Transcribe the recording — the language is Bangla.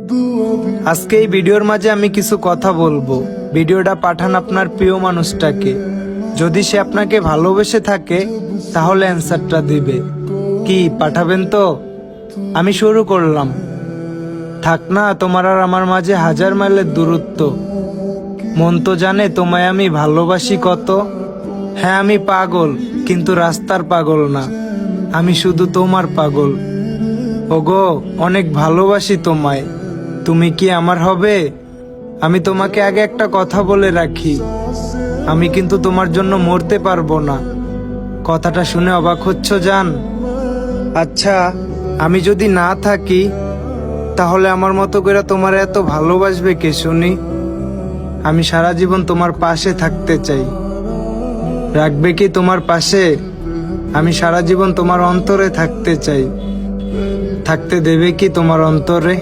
আজকে এই ভিডিওর মাঝে আমি কিছু কথা বলবো। ভিডিওটা পাঠান আপনার প্রিয় মানুষটাকে। যদি সে আপনাকে ভালোবেসে থাকে তাহলে অ্যান্সারটা দিবে। কি পাঠাবেন তো? আমি শুরু করলাম। থাক না তোমার আর আমার মাঝে 1000 মাইলের দূরত্ব। মন তো জানে তোমায় আমি ভালোবাসি কত। হ্যাঁ আমি পাগল, কিন্তু রাস্তার পাগল না, আমি শুধু তোমার পাগল। ওগো অনেক ভালোবাসি তোমায়, তুমি কি আমার হবে? আমি তোমাকে আগে একটা কথা বলে রাখি, আমি কিন্তু তোমার জন্য মরতে পারবো না। কথাটা শুনে অবাক হচ্ছ জান? আচ্ছা আমি যদি না থাকি তাহলে আমার মতো করে তোমার এত ভালোবাসবে কে শুনি? আমি সারা জীবন তোমার পাশে থাকতে চাই। রাখবে কি তোমার পাশে? আমি সারা জীবন তোমার অন্তরে থাকতে চাই। থাকতে দেবে কি তোমার অন্তরে?